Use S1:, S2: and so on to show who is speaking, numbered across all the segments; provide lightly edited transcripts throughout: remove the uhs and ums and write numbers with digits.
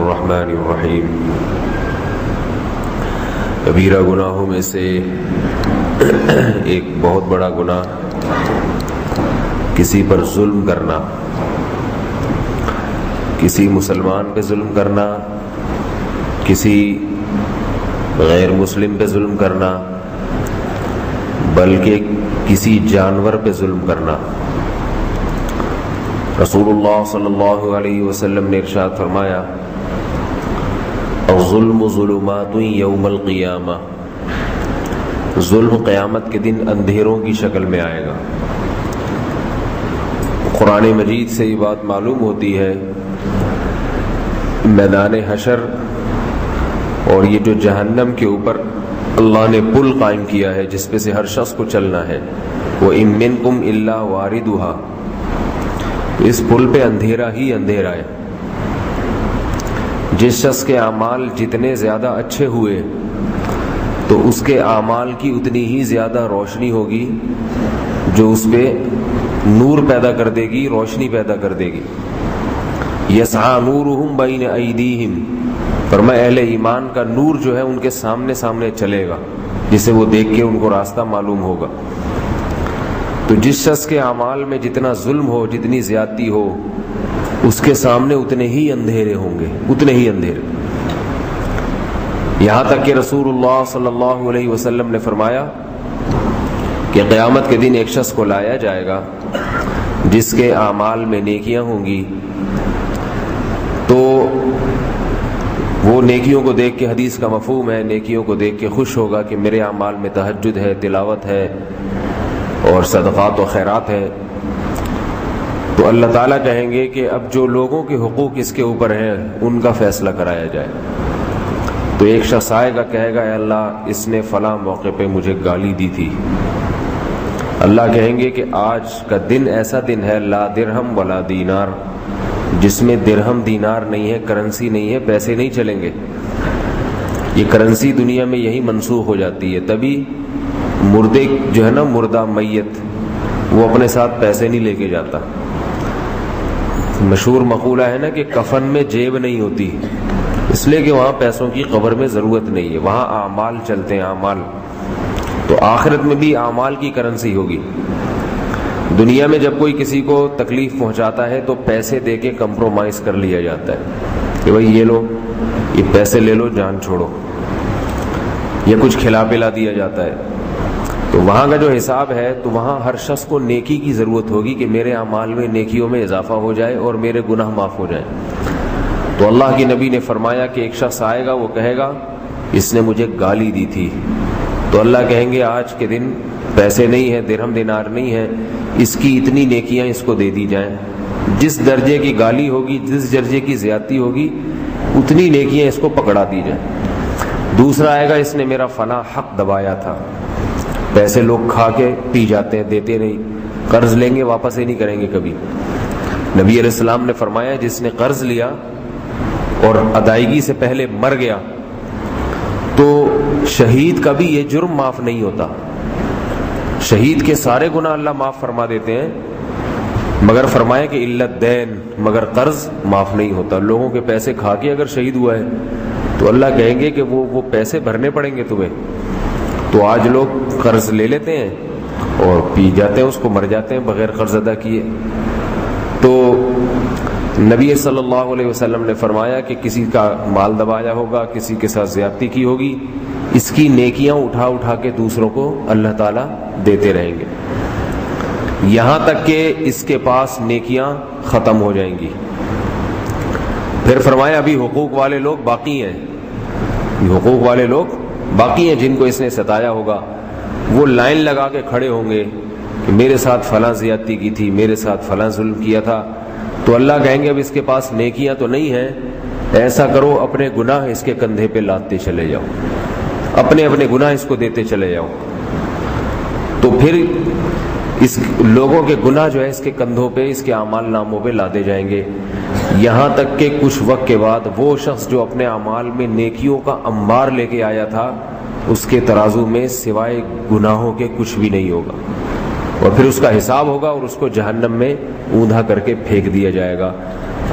S1: الرحمن الرحیم۔ کبیرہ گناہوں میں سے ایک بہت بڑا گناہ کسی پر ظلم کرنا، کسی مسلمان پہ ظلم کرنا، کسی غیر مسلم پہ ظلم کرنا، بلکہ کسی جانور پہ ظلم کرنا۔ رسول اللہ صلی اللہ علیہ وسلم نے ارشاد فرمایا، الظلم ظلمات یوم القیامہ، ظلم قیامت کے دن اندھیروں کی شکل میں آئے گا۔ قرآن مجید سے یہ بات معلوم ہوتی ہے، میدان حشر اور یہ جو جہنم کے اوپر اللہ نے پل قائم کیا ہے جس پہ سے ہر شخص کو چلنا ہے، وَإِن مِّنكُمْ إِلَّا وَارِدُهَا، اس پل پہ اندھیرا ہی اندھیرا ہے۔ جس شخص کے اعمال جتنے زیادہ اچھے ہوئے تو اس کے اعمال کی اتنی ہی زیادہ روشنی ہوگی جو اس پہ نور پیدا کر دے گی، روشنی پیدا کر دے گی۔ یسعی نورہم بین ایدیہم، فرمایا اہل ایمان کا نور جو ہے ان کے سامنے سامنے چلے گا، جسے وہ دیکھ کے ان کو راستہ معلوم ہوگا۔ تو جس شخص کے اعمال میں جتنا ظلم ہو، جتنی زیادتی ہو، اس کے سامنے اتنے ہی اندھیرے ہوں گے، اتنے ہی اندھیرے۔ یہاں تک کہ رسول اللہ صلی اللہ علیہ وسلم نے فرمایا کہ قیامت کے دن ایک شخص کو لایا جائے گا جس کے اعمال میں نیکیاں ہوں گی، تو وہ نیکیوں کو دیکھ کے، حدیث کا مفہوم ہے، نیکیوں کو دیکھ کے خوش ہوگا کہ میرے اعمال میں تہجد ہے، تلاوت ہے اور صدقات و خیرات ہے۔ تو اللہ تعالیٰ کہیں گے کہ اب جو لوگوں کے حقوق اس کے اوپر ہیں ان کا فیصلہ کرایا جائے۔ تو ایک شخص آئے گا، کہے گا اے اللہ اس نے فلاں موقع پہ مجھے گالی دی تھی۔ اللہ کہیں گے کہ آج کا دن ایسا دن ہے لا درہم ولا دینار، جس میں درہم دینار نہیں ہے، کرنسی نہیں ہے، پیسے نہیں چلیں گے۔ یہ کرنسی دنیا میں یہی منسوخ ہو جاتی ہے، تبھی مردے جو ہے نا، مردہ میت، وہ اپنے ساتھ پیسے نہیں لے کے جاتا۔ مشہور مقولہ ہے نا کہ کفن میں جیب نہیں ہوتی، اس لیے کہ وہاں پیسوں کی قبر میں ضرورت نہیں ہے، وہاں اعمال چلتے ہیں، اعمال۔ تو آخرت میں بھی اعمال کی کرنسی ہوگی۔ دنیا میں جب کوئی کسی کو تکلیف پہنچاتا ہے تو پیسے دے کے کمپرومائز کر لیا جاتا ہے کہ بھائی یہ لو، یہ پیسے لے لو، جان چھوڑو، یا کچھ کھلا پلا دیا جاتا ہے۔ تو وہاں کا جو حساب ہے، تو وہاں ہر شخص کو نیکی کی ضرورت ہوگی کہ میرے اعمال میں نیکیوں میں اضافہ ہو جائے اور میرے گناہ معاف ہو جائیں۔ تو اللہ کے نبی نے فرمایا کہ ایک شخص آئے گا، وہ کہے گا اس نے مجھے گالی دی تھی۔ تو اللہ کہیں گے آج کے دن پیسے نہیں ہیں، درہم دینار نہیں ہے، اس کی اتنی نیکیاں اس کو دے دی جائیں۔ جس درجے کی گالی ہوگی، جس درجے کی زیادتی ہوگی، اتنی نیکیاں اس کو پکڑا دی جائیں۔ دوسرا آئے گا، اس نے میرا فلاں حق دبایا تھا۔ پیسے لوگ کھا کے پی جاتے ہیں، دیتے نہیں، قرض لیں گے واپس ہی نہیں کریں گے کبھی۔ نبی علیہ السلام نے فرمایا جس نے قرض لیا اور ادائیگی سے پہلے مر گیا تو شہید کا بھی یہ جرم معاف نہیں ہوتا۔ شہید کے سارے گناہ اللہ معاف فرما دیتے ہیں، مگر فرمایا کہ الا الدین، مگر قرض معاف نہیں ہوتا۔ لوگوں کے پیسے کھا کے اگر شہید ہوا ہے تو اللہ کہیں گے کہ وہ پیسے بھرنے پڑیں گے تمہیں۔ تو آج لوگ قرض لے لیتے ہیں اور پی جاتے ہیں، اس کو مر جاتے ہیں بغیر قرض ادا کیے۔ تو نبی صلی اللہ علیہ وسلم نے فرمایا کہ کسی کا مال دبایا ہوگا، کسی کے ساتھ زیادتی کی ہوگی، اس کی نیکیاں اٹھا اٹھا کے دوسروں کو اللہ تعالیٰ دیتے رہیں گے، یہاں تک کہ اس کے پاس نیکیاں ختم ہو جائیں گی۔ پھر فرمایا ابھی حقوق والے لوگ باقی ہیں، حقوق والے لوگ باقی ہیں جن کو اس نے ستایا ہوگا۔ وہ لائن لگا کے کھڑے ہوں گے کہ میرے ساتھ فلاں زیادتی کی تھی، میرے ساتھ فلاں ظلم کیا تھا۔ تو اللہ کہیں گے اب اس کے پاس نیکیاں تو نہیں ہیں، ایسا کرو اپنے گناہ اس کے کندھے پہ لادتے چلے جاؤ، اپنے اپنے گناہ اس کو دیتے چلے جاؤ۔ تو پھر اس لوگوں کے گناہ جو ہے اس کے کندھوں پہ، اس کے اعمال ناموں پہ لادے جائیں گے، یہاں تک کہ کچھ وقت کے بعد وہ شخص جو اپنے اعمال میں نیکیوں کا انبار لے کے آیا تھا، اس کے ترازو میں سوائے گناہوں کے کچھ بھی نہیں ہوگا، اور پھر اس کا حساب ہوگا اور اس کو جہنم میں اوندھا کر کے پھینک دیا جائے گا۔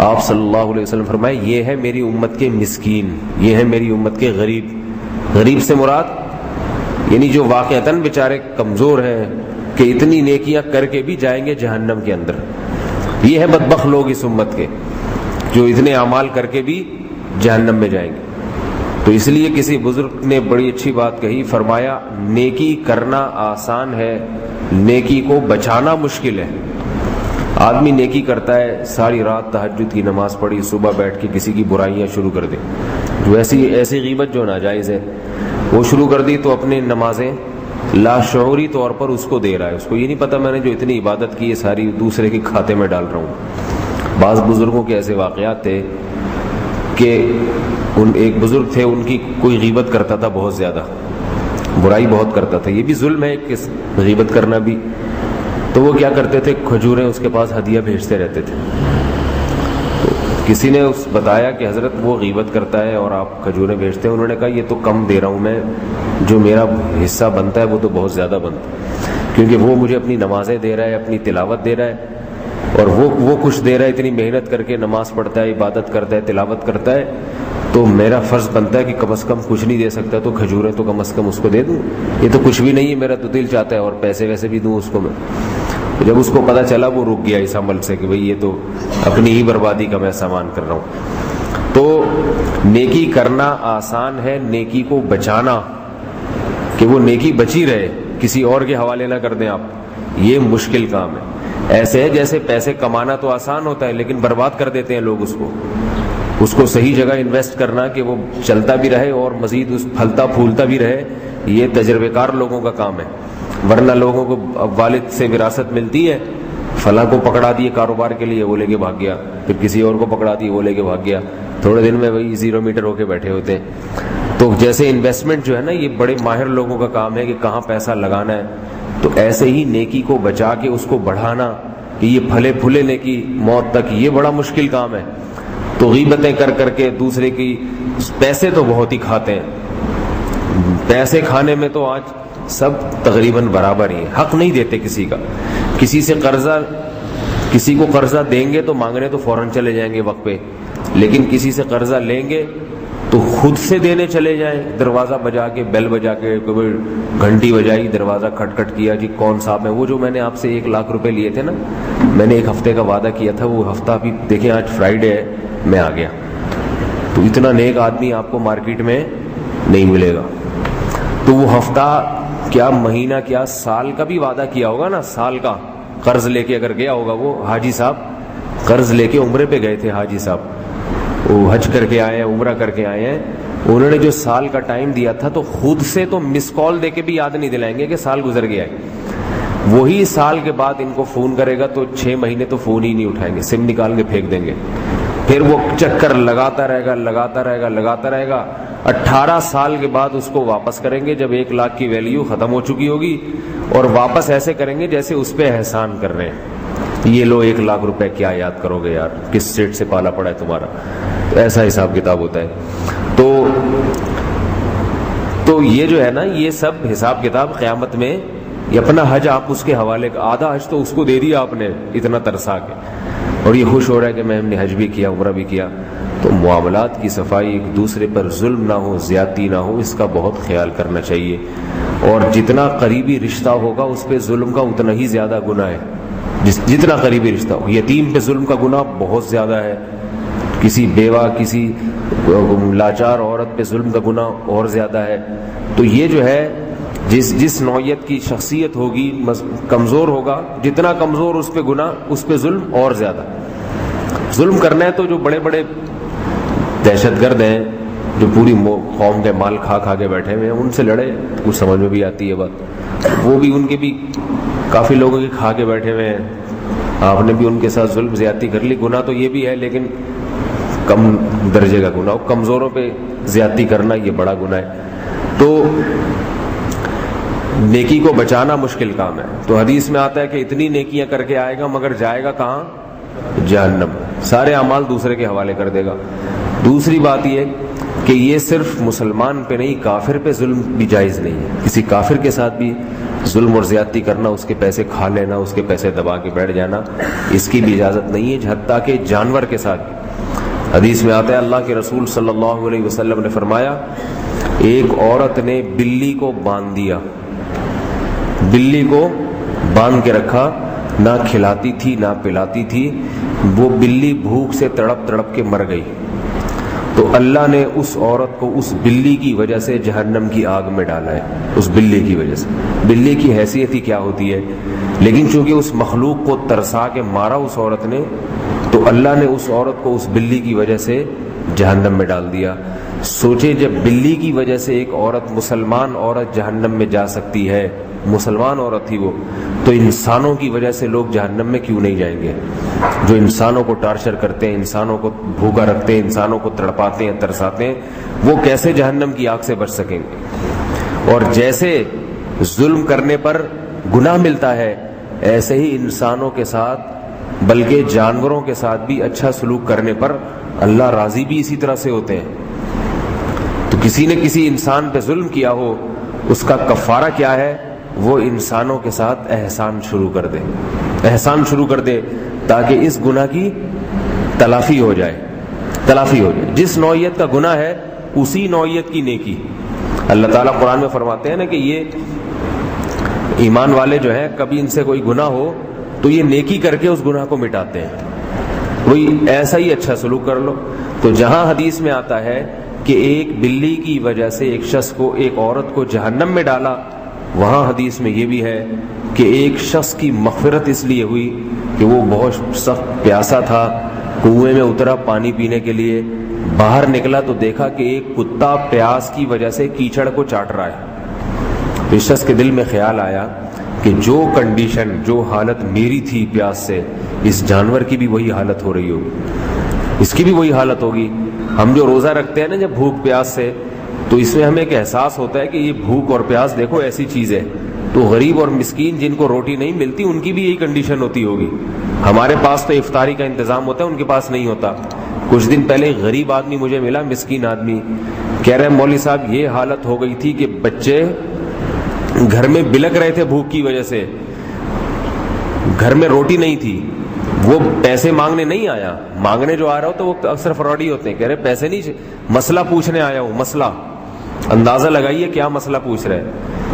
S1: آپ صلی اللہ علیہ وسلم فرمائے یہ ہے میری امت کے مسکین، یہ ہے میری امت کے غریب. غریب سے مراد یعنی جو واقعتاً بیچارے کمزور ہیں کہ اتنی نیکیاں کر کے بھی جائیں گے جہنم کے اندر. یہ ہے بدبخت لوگ اس امت کے جو اتنے اعمال کر کے بھی جہنم میں جائیں گے. تو اس لیے کسی بزرگ نے بڑی اچھی بات کہی، فرمایا نیکی کرنا آسان ہے، نیکی کو بچانا مشکل ہے. آدمی نیکی کرتا ہے، ساری رات تہجد کی نماز پڑھی، صبح بیٹھ کے کسی کی برائیاں شروع کر دے، جو ایسی غیبت جو ناجائز ہے وہ شروع کر دی، تو اپنی نمازیں لاشعوری طور پر اس کو دے رہا ہے. اس کو یہ نہیں پتا میں نے جو اتنی عبادت کی ہے ساری دوسرے کے کھاتے میں ڈال رہا ہوں. بعض بزرگوں کے ایسے واقعات تھے کہ ایک بزرگ تھے، ان کی کوئی غیبت کرتا تھا، بہت زیادہ برائی بہت کرتا تھا. یہ بھی ظلم ہے کہ غیبت کرنا بھی. تو وہ کیا کرتے تھے، کھجوریں اس کے پاس ہدیہ بھیجتے رہتے تھے. تو کسی نے بتایا کہ حضرت وہ غیبت کرتا ہے اور آپ کھجوریں بھیجتے ہیں. انہوں نے کہا یہ تو کم دے رہا ہوں میں، جو میرا حصہ بنتا ہے وہ تو بہت زیادہ بنتا ہے، کیونکہ وہ مجھے اپنی نمازیں دے رہا ہے، اپنی تلاوت دے رہا ہے، اور وہ کچھ دے رہا ہے، اتنی محنت کر کے نماز پڑھتا ہے، عبادت کرتا ہے، تلاوت کرتا ہے. تو میرا فرض بنتا ہے کہ کم از کم کچھ نہیں دے سکتا تو کھجوریں تو کم از کم اس کو دے دوں. یہ تو کچھ بھی نہیں ہے، میرا تو دل چاہتا ہے، اور پیسے ویسے بھی دوں اس کو میں. جب اس کو پتہ چلا وہ رک گیا اس عمل سے کہ بھئی یہ تو اپنی ہی بربادی کا میں سامان کر رہا ہوں. تو نیکی کرنا آسان ہے، نیکی کو بچانا کہ وہ نیکی بچی رہے، کسی اور کے حوالے نہ کر دیں آپ، یہ مشکل کام ہے. ایسے ہے جیسے پیسے کمانا تو آسان ہوتا ہے لیکن برباد کر دیتے ہیں لوگ اس کو صحیح جگہ انویسٹ کرنا کہ وہ چلتا بھی رہے اور مزید اس پھلتا پھولتا بھی رہے، یہ تجربے کار لوگوں کا کام ہے. ورنہ لوگوں کو والد سے وراثت ملتی ہے، فلاں کو پکڑا دیے کاروبار کے لیے، وہ لے کے بھاگ گیا، پھر کسی اور کو پکڑا دیے، وہ لے کے بھاگ گیا، تھوڑے دن میں وہی 0 میٹر ہو کے بیٹھے ہوتے ہیں. تو جیسے انویسٹمنٹ جو ہے نا، یہ بڑے ماہر لوگوں کا کام ہے کہ کہاں پیسہ لگانا ہے. تو ایسے ہی نیکی کو بچا کے اس کو بڑھانا کہ یہ پھلے پھولے نیکی موت تک، یہ بڑا مشکل کام ہے. تو غیبتیں کر کر کے دوسرے کی پیسے تو بہت ہی کھاتے ہیں، پیسے کھانے میں تو آج سب تقریباً برابر ہی ہیں. حق نہیں دیتے کسی کا. کسی کو قرضہ دیں گے تو مانگنے تو فوراً چلے جائیں گے وقت پہ، لیکن کسی سے قرضہ لیں گے تو خود سے دینے چلے جائیں، دروازہ بجا کے، بیل بجا کے، گھنٹی بجائی، دروازہ کھٹ کھٹ کیا، جی کون صاحب ہے؟ وہ جو میں نے آپ سے 1 لاکھ روپے لیے تھے نا، میں نے 1 ہفتے کا وعدہ کیا تھا، وہ ہفتہ بھی دیکھیں آج فرائیڈے ہے، میں آ گیا. تو اتنا نیک آدمی آپ کو مارکیٹ میں نہیں ملے گا. تو وہ ہفتہ کیا، مہینہ کیا، سال کا بھی وعدہ کیا ہوگا نا، سال کا قرض لے کے اگر گیا ہوگا. وہ حاجی صاحب قرض لے کے عمرے پہ گئے تھے، حاجی صاحب وہ حج کر کے آئے ہیں، عمرہ کر کے آئے ہیں. انہوں نے جو سال کا ٹائم دیا تھا تو خود سے تو مس کال دے کے بھی یاد نہیں دلائیں گے کہ سال گزر گیا ہے. وہی سال کے بعد ان کو فون کرے گا تو 6 مہینے تو فون ہی نہیں اٹھائیں گے، سم نکال کے پھینک دیں گے. پھر وہ چکر لگاتا رہے گا. 18 سال کے بعد اس کو واپس کریں گے جب 1 لاکھ کی ویلیو ختم ہو چکی ہوگی، اور واپس ایسے کریں گے جیسے اس پہ احسان کر رہے ہیں. یہ لو 1 لاکھ روپے کیا یاد کرو گے یار، کس سیٹ سے پالا پڑا ہے تمہارا. تو ایسا حساب کتاب ہوتا ہے. تو یہ جو ہے نا، یہ سب حساب کتاب قیامت میں، یہ اپنا حج آپ اس کے حوالے کا، آدھا حج تو اس کو دے دیا آپ نے اتنا ترسا کے، اور یہ خوش ہو رہا ہے کہ میں نے حج بھی کیا، عمرہ بھی کیا. تو معاملات کی صفائی، ایک دوسرے پر ظلم نہ ہو، زیادتی نہ ہو، اس کا بہت خیال کرنا چاہیے. اور جتنا قریبی رشتہ ہوگا اس پہ ظلم کا اتنا ہی زیادہ گناہ ہے. جتنا قریبی رشتہ ہو، یتیم پہ ظلم کا گناہ بہت زیادہ ہے، کسی بیوہ، کسی لاچار عورت پہ ظلم کا گناہ اور زیادہ ہے. تو یہ جو ہے جس نوعیت کی شخصیت ہوگی، کمزور ہوگا، جتنا کمزور اس پہ گناہ، اس پہ ظلم اور زیادہ. ظلم کرنا ہے تو جو بڑے بڑے دہشت گرد ہیں، جو پوری قوم کے مال کھا کے بیٹھے ہوئے ہیں، ان سے لڑے. کچھ سمجھ میں بھی آتی ہے بات. وہ بھی ان کے بھی کافی لوگوں کے کھا کے بیٹھے ہوئے ہیں، آپ نے بھی ان کے ساتھ ظلم زیادتی کر لی. گناہ تو یہ بھی ہے لیکن کم درجے کا گناہ. کمزوروں پہ زیادتی کرنا یہ بڑا گناہ ہے. تو نیکی کو بچانا مشکل کام ہے. تو حدیث میں آتا ہے کہ اتنی نیکیاں کر کے آئے گا مگر جائے گا کہاں؟ جہنم. سارے اعمال دوسرے کے حوالے کر دے گا. دوسری بات یہ کہ یہ صرف مسلمان پہ نہیں، کافر پہ ظلم بھی جائز نہیں ہے. کسی کافر کے ساتھ بھی ظلم اور زیادتی کرنا، اس کے پیسے کھا لینا، اس کے پیسے دبا کے بیٹھ جانا، اس کی بھی اجازت نہیں ہے، حتیٰ کہ جانور کے ساتھ بھی۔ حدیث میں آتا ہے اللہ کے رسول صلی اللہ علیہ وسلم نے فرمایا ایک عورت نے بلی کو باندھ دیا، بلی کو باندھ کے رکھا، نہ کھلاتی تھی نہ پلاتی تھی، وہ بلی بھوک سے تڑپ تڑپ کے مر گئی، تو اللہ نے اس عورت کو اس بلی کی وجہ سے جہنم کی آگ میں ڈالا ہے، اس بلی کی وجہ سے۔ بلی کی حیثیت ہی کیا ہوتی ہے، لیکن چونکہ اس مخلوق کو ترسا کے مارا اس عورت نے، تو اللہ نے اس عورت کو اس بلی کی وجہ سے جہنم میں ڈال دیا۔ سوچے جب بلی کی وجہ سے ایک عورت، مسلمان عورت جہنم میں جا سکتی ہے، مسلمان عورت تھی وہ، تو انسانوں کی وجہ سے لوگ جہنم میں کیوں نہیں جائیں گے؟ جو انسانوں کو ٹارچر کرتے ہیں، انسانوں کو بھوکا رکھتے ہیں، انسانوں کو تڑپاتے ہیں، ترساتے ہیں، وہ کیسے جہنم کی آگ سے بچ سکیں گے؟ اور جیسے ظلم کرنے پر گناہ ملتا ہے، ایسے ہی انسانوں کے ساتھ بلکہ جانوروں کے ساتھ بھی اچھا سلوک کرنے پر اللہ راضی بھی اسی طرح سے ہوتے ہیں۔ تو کسی نے کسی انسان پہ ظلم کیا ہو، اس کا کفارہ کیا ہے؟ وہ انسانوں کے ساتھ احسان شروع کر دے، احسان شروع کر دے، تاکہ اس گناہ کی تلافی ہو جائے، تلافی ہو جائے۔ جس نوعیت کا گناہ ہے اسی نوعیت کی نیکی۔ اللہ تعالیٰ قرآن میں فرماتے ہیں نا کہ یہ ایمان والے جو ہیں، کبھی ان سے کوئی گناہ ہو تو یہ نیکی کر کے اس گناہ کو مٹاتے ہیں، وہی ایسا ہی اچھا سلوک کر لو۔ تو جہاں حدیث میں آتا ہے کہ ایک بلی کی وجہ سے ایک شخص کو، ایک عورت کو جہنم میں ڈالا، وہاں حدیث میں یہ بھی ہے کہ ایک شخص کی مغفرت اس لیے ہوئی کہ وہ بہت سخت پیاسا تھا، کنویں میں اترا پانی پینے کے لیے، باہر نکلا تو دیکھا کہ ایک کتا پیاس کی وجہ سے کیچڑ کو چاٹ رہا ہے۔ تو اس شخص کے دل میں خیال آیا کہ جو کنڈیشن، جو حالت میری تھی پیاس سے، اس جانور کی بھی وہی حالت ہو رہی ہوگی، اس کی بھی وہی حالت ہوگی۔ ہم جو روزہ رکھتے ہیں نا جب بھوک پیاس سے، تو اس میں ہمیں ایک احساس ہوتا ہے کہ یہ بھوک اور پیاس دیکھو ایسی چیز ہے، تو غریب اور مسکین جن کو روٹی نہیں ملتی ان کی بھی یہی کنڈیشن ہوتی ہوگی۔ ہمارے پاس تو افطاری کا انتظام ہوتا ہے، ان کے پاس نہیں ہوتا۔ کچھ دن پہلے ایک غریب آدمی مجھے ملا، مسکین آدمی، کہہ رہے مولوی صاحب یہ حالت ہو گئی تھی کہ بچے گھر میں بلک رہے تھے بھوک کی وجہ سے، گھر میں روٹی نہیں تھی، وہ پیسے مانگنے نہیں آیا، مانگنے جو آ رہا ہو تو وہ اکثر فراڈی ہوتے ہیں، کہہ رہے پیسے نہیں، مسئلہ پوچھنے آیا ہوں، مسئلہ۔ اندازہ لگائیے کیا مسئلہ پوچھ رہے،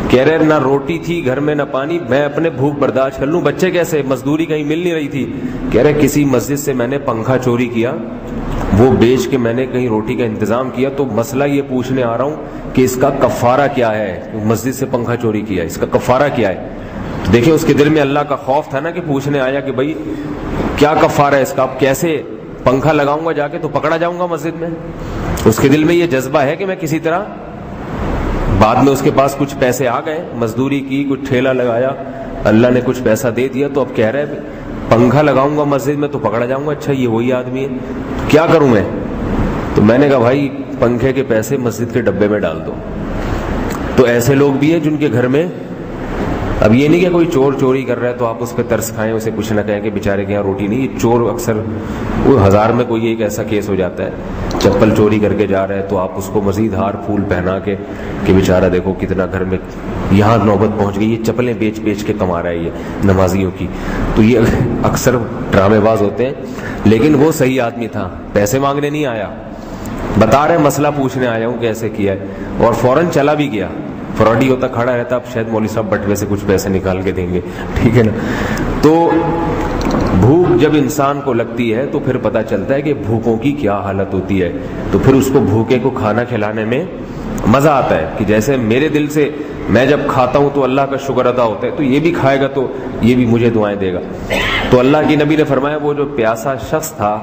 S1: کہہ رہے نہ روٹی تھی گھر میں نہ پانی، میں اپنے بھوک برداشت کر لوں، بچے کیسے، مزدوری کہیں مل نہیں رہی تھی، کہہ رہے کسی مسجد سے میں نے پنکھا چوری کیا، وہ بیچ کے میں نے کہیں روٹی کا انتظام کیا، تو مسئلہ یہ پوچھنے آ رہا ہوں کہ اس کا کفارہ کیا ہے، مسجد سے پنکھا چوری کیا، اس کا کفارہ کیا ہے۔ تو دیکھیں اس کے دل میں اللہ کا خوف تھا نا، کہ پوچھنے آیا کہ بھائی کیا کفارہ ہے اس کا، اب کیسے پنکھا لگاؤں گا جا کے تو پکڑا جاؤں گا مسجد میں۔ اس کے دل میں یہ جذبہ ہے کہ میں کسی طرح، بعد میں اس کے پاس کچھ پیسے آ گئے، مزدوری کی، کچھ ٹھیلا لگایا، اللہ نے کچھ پیسہ دے دیا، تو اب کہہ رہے پنکھا لگاؤں گا مسجد میں تو پکڑا جاؤں گا، اچھا یہ وہی آدمی ہے، کیا کروں میں؟ تو میں نے کہا بھائی پنکھے کے پیسے مسجد کے ڈبے میں ڈال دو۔ تو ایسے لوگ بھی ہیں جن کے گھر میں، اب یہ نہیں کہ کوئی چور چوری کر رہا ہے تو آپ اس پہ ترس کھائیں، اسے کچھ نہ کہیں کہ بیچارے کے یہاں روٹی نہیں، یہ چور اکثر وہ 1000 میں کوئی ایک ایسا کیس ہو جاتا ہے، چپل چوری کر کے جا رہا ہے تو آپ اس کو مزید ہار پھول پہنا کے کہ بیچارہ دیکھو کتنا گھر میں یہاں نوبت پہنچ گئی، یہ چپلیں بیچ بیچ کے کما رہا ہے یہ نمازیوں کی۔ تو یہ اکثر ڈرامے باز ہوتے ہیں، لیکن وہ صحیح آدمی تھا، پیسے مانگنے نہیں آیا، بتا رہے مسئلہ پوچھنے آیا ہوں کیسے کیا ہے، اور فوراً چلا بھی گیا۔ فراڈی ہوتا کھڑا رہتا، اب شاید مولوی صاحب بٹوے سے کچھ پیسے نکال کے دیں گے، ٹھیک ہے نا۔ تو بھوک جب انسان کو لگتی ہے تو پھر پتہ چلتا ہے کہ بھوکوں کی کیا حالت ہوتی ہے، تو پھر اس کو بھوکے کو کھانا کھلانے میں مزہ آتا ہے، کہ جیسے میرے دل سے میں جب کھاتا ہوں تو اللہ کا شکر ادا ہوتا ہے، تو یہ بھی کھائے گا تو یہ بھی مجھے دعائیں دے گا۔ تو اللہ کی نبی نے فرمایا وہ جو پیاسا شخص تھا،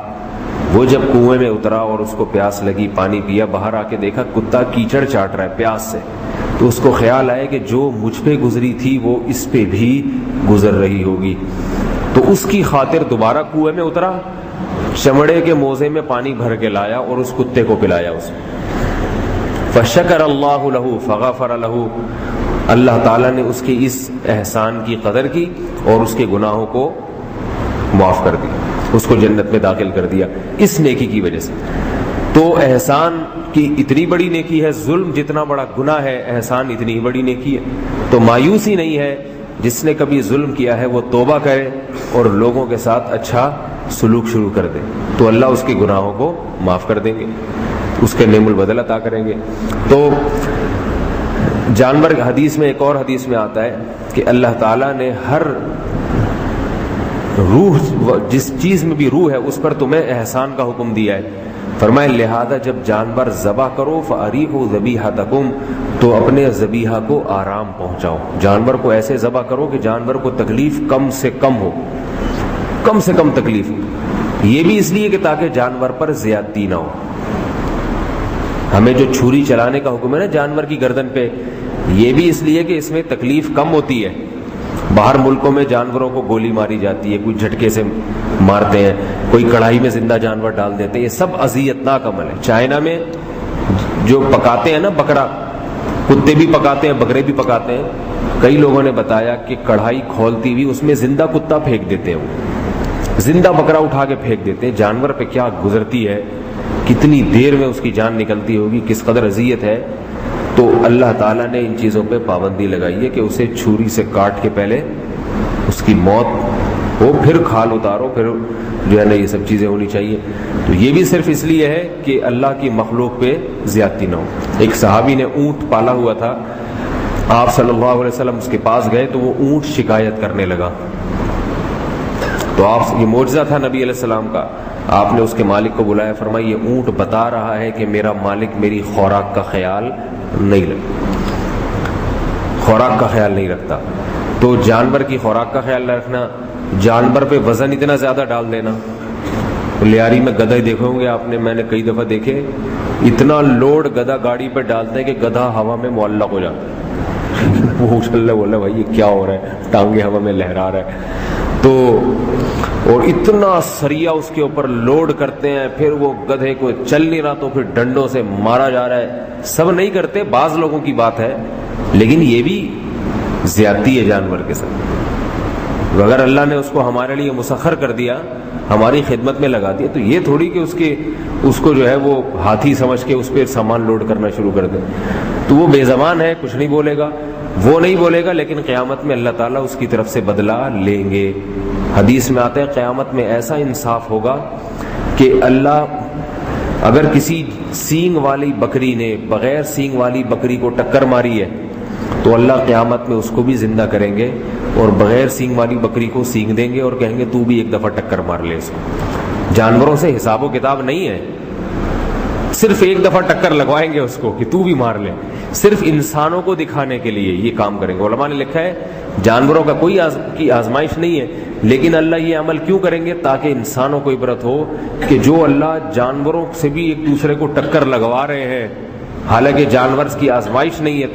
S1: وہ جب کنویں میں اترا اور اس کو پیاس لگی، پانی پیا، باہر آ کے دیکھا کتا کیچڑ چاٹ رہا ہے پیاس سے، تو اس کو خیال آیا کہ جو مجھ پہ گزری تھی وہ اس پہ بھی گزر رہی ہوگی، تو اس کی خاطر دوبارہ کنویں میں اترا، چمڑے کے موزے میں پانی بھر کے لایا اور اس کتے کو پلایا اسے۔ فشکر اللہ لہ فغفر لہ، اللہ تعالیٰ نے اس کے اس احسان کی قدر کی اور اس کے گناہوں کو معاف کر دیا، اس کو جنت میں داخل کر دیا اس نیکی کی وجہ سے۔ تو تو احسان کی اتنی بڑی نیکی ہے، ظلم جتنا بڑا گناہ ہے، احسان اتنی ہی بڑی نیکی ہے. تو مایوسی نہیں ہے، جس نے کبھی ظلم کیا ہے وہ توبہ کرے اور لوگوں کے ساتھ اچھا سلوک شروع کر دے، تو اللہ اس کے گناہوں کو معاف کر دیں گے، اس کے نعم البدل عطا کریں گے. تو جانور حدیث میں، ایک اور حدیث میں آتا ہے کہ اللہ تعالیٰ نے ہر روح، جس چیز میں بھی روح ہے اس پر تمہیں احسان کا حکم دیا ہے. فرمایا لہذا جب جانور ذبح کرو فاریحوا ذبیحتکم، تو اپنے ذبیحہ کو آرام پہنچاؤ. جانور کو ایسے ذبح کرو کہ جانور کو تکلیف کم سے کم ہو، کم سے کم تکلیف. یہ بھی اس لیے کہ تاکہ جانور پر زیادتی نہ ہو. ہمیں جو چھری چلانے کا حکم ہے نا جانور کی گردن پہ، یہ بھی اس لیے کہ اس میں تکلیف کم ہوتی ہے. باہر ملکوں میں جانوروں کو گولی ماری جاتی ہے، کوئی جھٹکے سے مارتے ہیں، کوئی کڑھائی میں زندہ جانور ڈال دیتے ہیں، یہ سب اذیتناک عمل ہے. چائنا میں جو پکاتے ہیں نا بکرا، کتے بھی پکاتے ہیں بکرے بھی پکاتے ہیں. کئی لوگوں نے بتایا کہ کڑھائی کھولتی ہوئی اس میں زندہ کتا پھینک دیتے ہیں، وہ زندہ بکرا اٹھا کے پھینک دیتے ہیں. جانور پہ کیا گزرتی ہے، کتنی دیر میں اس کی جان نکلتی ہوگی، کس قدر اذیت ہے. تو اللہ تعالیٰ نے ان چیزوں پہ پابندی لگائی ہے کہ اسے چھری سے کاٹ کے پہلے اس کی موت ہو، پھر کھال اتارو، پھر جو ہے نا یہ سب چیزیں ہونی چاہیے. تو یہ بھی صرف اس لیے ہے کہ اللہ کی مخلوق پہ زیادتی نہ ہو. ایک صحابی نے اونٹ پالا ہوا تھا، آپ صلی اللہ علیہ وسلم اس کے پاس گئے تو وہ اونٹ شکایت کرنے لگا. تو آپ، یہ معجزہ تھا نبی علیہ السلام کا، آپ نے اس کے مالک کو بلایا، فرمایا یہ اونٹ بتا رہا ہے کہ میرا مالک میری خوراک کا خیال نہیں رکھتا. تو جانور کی خوراک کا خیال نہ رکھنا، جانور پہ وزن اتنا زیادہ ڈال دینا. لیاری میں گدھے دیکھے ہوں گے آپ نے، میں نے کئی دفعہ دیکھے، اتنا لوڈ گدھا گاڑی پہ ڈالتے ہیں کہ گدھا ہوا میں معلق ہو جاتا ہے. وہ اچھل بول رہا بھائی یہ کیا ہو رہا ہے، ٹانگیں ہوا میں لہرا رہا ہے. تو اور اتنا سریا اس کے اوپر لوڈ کرتے ہیں، پھر وہ گدھے کو چل نہیں رہا تو پھر ڈنڈوں سے مارا جا رہا ہے. سب نہیں کرتے، بعض لوگوں کی بات ہے، لیکن یہ بھی زیادتی ہے جانور کے ساتھ. اگر اللہ نے اس کو ہمارے لیے مسخر کر دیا، ہماری خدمت میں لگا دیا، تو یہ تھوڑی کہ اس کو جو ہے وہ ہاتھی سمجھ کے اس پہ سامان لوڈ کرنا شروع کر دے. تو وہ بے زبان ہے، کچھ نہیں بولے گا، وہ نہیں بولے گا، لیکن قیامت میں اللہ تعالیٰ اس کی طرف سے بدلہ لیں گے. حدیث میں آتا ہے قیامت میں ایسا انصاف ہوگا کہ اللہ اگر کسی سینگ والی بکری نے بغیر سینگ والی بکری کو ٹکر ماری ہے تو اللہ قیامت میں اس کو بھی زندہ کریں گے اور بغیر سینگ والی بکری کو سینگ دیں گے اور کہیں گے تو بھی ایک دفعہ ٹکر مار لے اس کو. جانوروں سے حساب و کتاب نہیں ہے، صرف ایک دفعہ ٹکر لگوائیں گے اس کو کہ تو بھی مار لے. صرف انسانوں کو دکھانے کے لیے یہ کام کریں گے. علماء نے لکھا ہے جانوروں کا کوئی کی آزمائش نہیں ہے، لیکن اللہ یہ عمل کیوں کریں گے؟ تاکہ انسانوں کو عبرت ہو کہ جو اللہ جانوروں سے بھی ایک دوسرے کو ٹکر لگوا رہے ہیں، حالانکہ جانور کی آزمائش نہیں ہے،